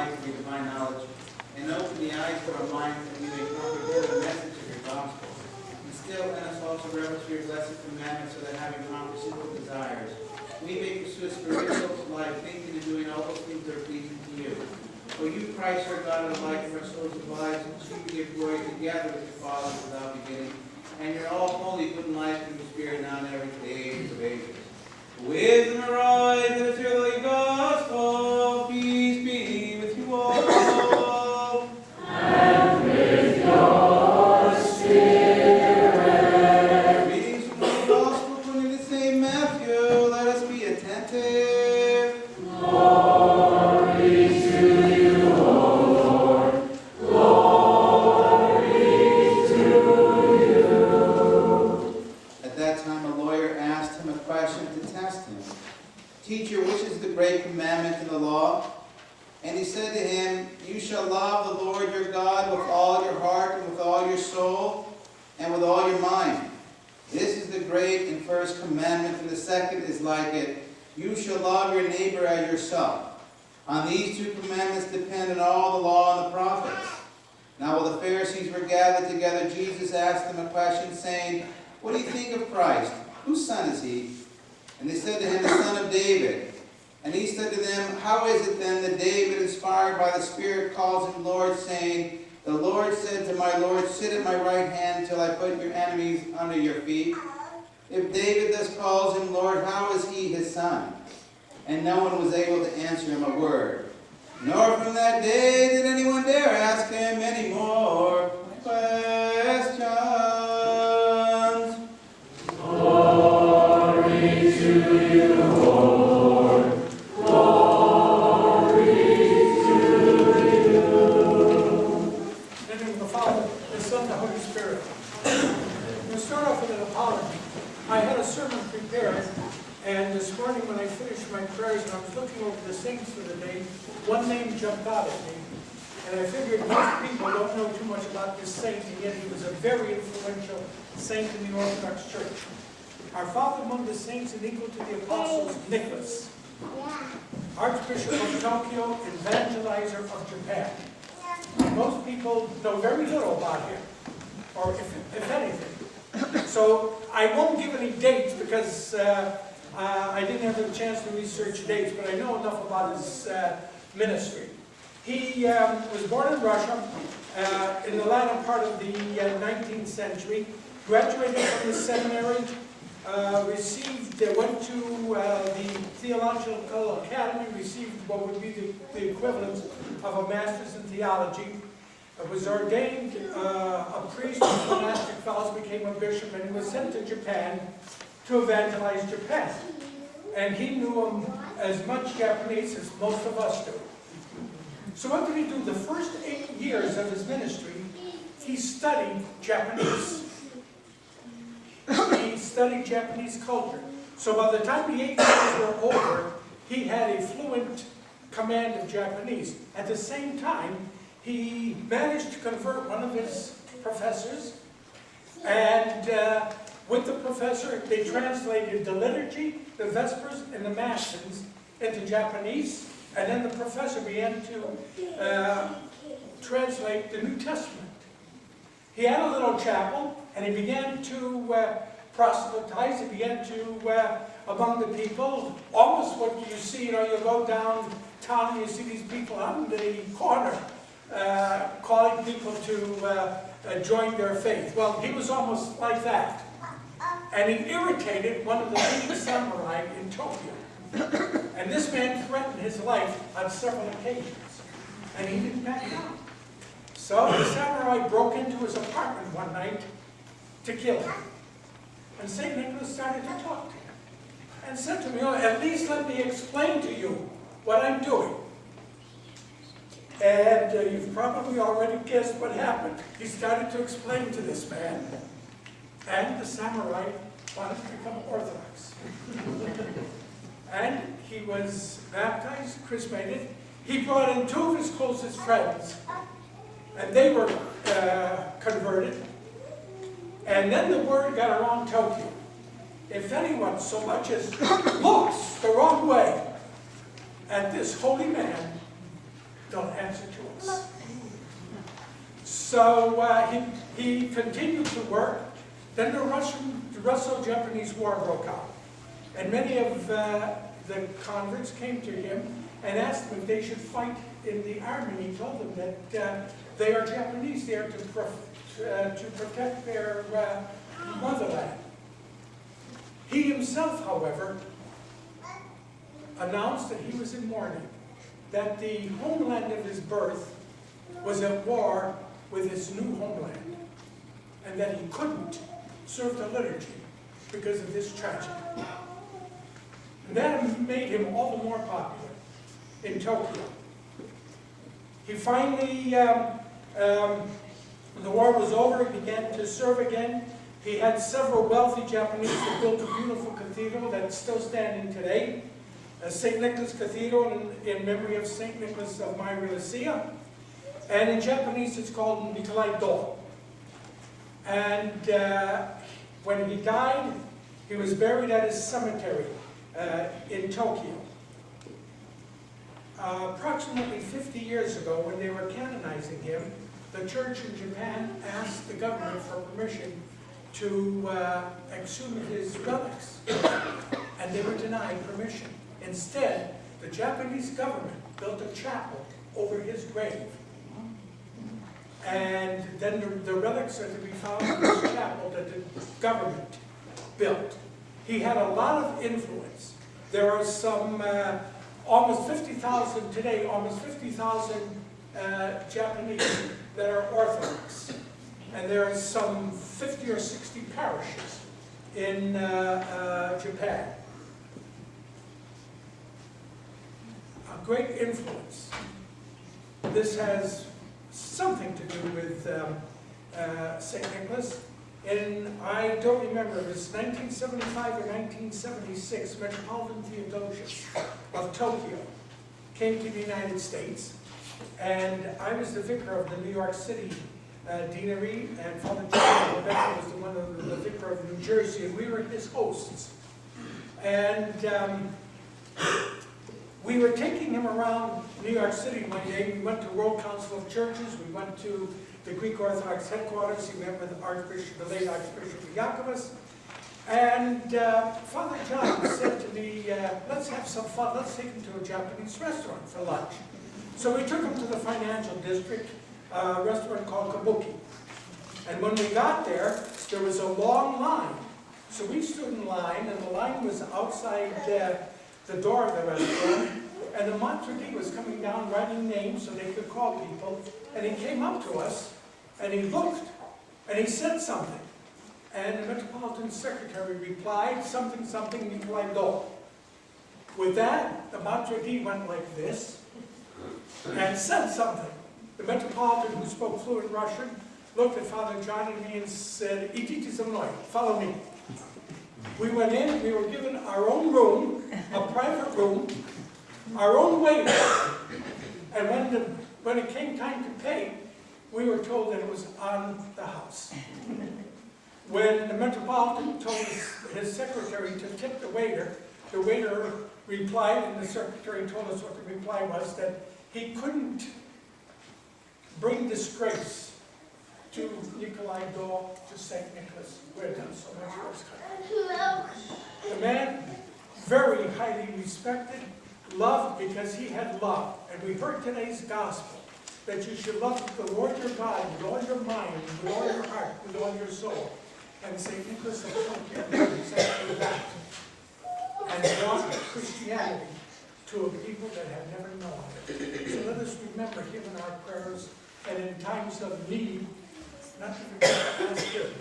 light of your divine knowledge, and open the eyes of our minds that we may comprehend the message of your gospel. Instill in us also reverence for your blessed commandments, so that having accomplished simple desires, we may pursue a spiritual life, thinking and doing all those things that are pleasing to you. For you, Christ, our God, and the light of our souls and lives, and you give glory together with your Father without beginning, and your all holy, good and life in the Spirit, now and ever, to the ages of ages. Wisdom arise, let us hear the holy gospel. Peace be with you all. And with your spirit. Readings from the Holy Gospel according to St. Matthew. Let us be attentive. Glory to you, O Lord. Glory to you. At that time, a lawyer asked him a question to test him. Teacher, which is the great commandment in the law? And he said to him, you shall love the Lord your God with all your heart and with all your soul and with all your mind. This is the great and first commandment, and the second is like it. You shall love your neighbor as yourself. On these two commandments depend on all the law and the prophets. Now while the Pharisees were gathered together, Jesus asked them a question, saying, what do you think of Christ? Whose son is he? And they said to him, the son of David. And he said to them, how is it then that David, inspired by the Spirit, calls him Lord, saying, the Lord said to my Lord, sit at my right hand till I put your enemies under your feet? If David thus calls him Lord, how is he his son? And no one was able to answer him a word. Nor from that day did anyone dare ask him any more questions. Glory to you, O Lord. Glory to you. In the name of the Father, the Son, and the Holy Spirit. We'll start off with an apology. I had a sermon prepared, and this morning when I finished my prayers and I was looking over the saints for the day, one name jumped out at me. And I figured most people don't know too much about this saint, and yet he was a very influential saint in the Orthodox Church. Our father among the saints and equal to the apostles, Nicholas, Archbishop of Tokyo, evangelizer of Japan. Most people know very little about him, or if anything. So I won't give any dates because I didn't have a chance to research dates, but I know enough about his ministry. He was born in Russia in the latter part of the 19th century, graduated from the seminary, went to the Theological Academy, received what would be the equivalent of a master's in theology, was ordained a priest with monastic vows, became a bishop, and he was sent to Japan to evangelize Japan. And he knew as much Japanese as most of us do. So what did he do? The first 8 years of his ministry, he studied Japanese. He studied Japanese culture. So by the time the 8 years were over, he had a fluent command of Japanese. At the same time, he managed to convert one of his professors, and with the professor, they translated the liturgy, the Vespers, and the Matins into Japanese, and then the professor began to translate the New Testament. He had a little chapel, and he began to proselytize. He began to, among the people, almost what you see, you go downtown and you see these people on the corner calling people to join their faith. Well, he was almost like that. And he irritated one of the leading samurai in Tokyo. And this man threatened his life on several occasions. And he didn't back down. So the samurai broke into his apartment one night to kill him. And St. Nicholas started to talk to him. And said to me, at least let me explain to you what I'm doing. And you've probably already guessed what happened. He started to explain to this man. And the samurai wanted to become Orthodox. And he was baptized, chrismated. He brought in 2 of his closest friends. And they were converted. And then the word got around Tokyo. If anyone so much as looks the wrong way at this holy man, they'll answer to us. So he continued to work. Then the Russo-Japanese War broke out. And many of the converts came to him and asked him if they should fight in the army. He told them that they are Japanese there to protect their motherland. He himself, however, announced that he was in mourning, that the homeland of his birth was at war with his new homeland, and that he couldn't serve the liturgy because of this tragedy. And that made him all the more popular in Tokyo. He finally, when the war was over, he began to serve again. He had several wealthy Japanese that built a beautiful cathedral that's still standing today, St. Nicholas Cathedral in memory of St. Nicholas of Myra Lycia. And in Japanese it's called Nikolai-do. And when he died, he was buried at his cemetery in Tokyo. Approximately 50 years ago, when they were canonizing him, the church in Japan asked the government for permission to exhume his relics, and they were denied permission. Instead, the Japanese government built a chapel over his grave, and then the relics are to be found in this chapel that the government built. He had a lot of influence. There are some almost 50,000 today, almost 50,000 Japanese that are Orthodox. And there are some 50 or 60 parishes in Japan. A great influence. This has something to do with St. Nicholas. And I don't remember if it's 1975 or 1976, Metropolitan Theodosius of Tokyo came to the United States. And I was the vicar of the New York City deanery, and Father John Rebecca was the vicar of New Jersey, and we were his hosts. And we were taking him around New York City one day. We went to World Council of Churches. We went to the Greek Orthodox headquarters. He met with the late Archbishop Jacobus. And Father John said to me, let's have some fun. Let's take him to a Japanese restaurant for lunch. So we took him to the financial district, a restaurant called Kabuki. And when we got there, there was a long line. So we stood in line, and the line was outside the door of the restaurant. And the maitre d' was coming down writing names so they could call people. And he came up to us, and he looked, and he said something. And the Metropolitan Secretary replied, something, something, Nikolai-do. With that, the maitre d' went like this, and said something. The Metropolitan, who spoke fluent Russian, looked at Father John and me and said, "Idite za mной, follow me." We went in, we were given our own room, a private room, our own waiter, and when it came time to pay, we were told that it was on the house. When the Metropolitan told his secretary to tip the waiter replied, and the secretary told us what the reply was, that he couldn't bring disgrace to Nikolai-do, to St. Nicholas, who had done so much for his country. The man, very highly respected, loved because he had love. And we heard today's gospel, that you should love the Lord your God with all your mind, with all your heart, with all your soul. And St. Nicholas of Tokyo exactly that. And brought Christianity to a people that had never known it. So let us remember him in our prayers, and in times of need, not to forget to ask him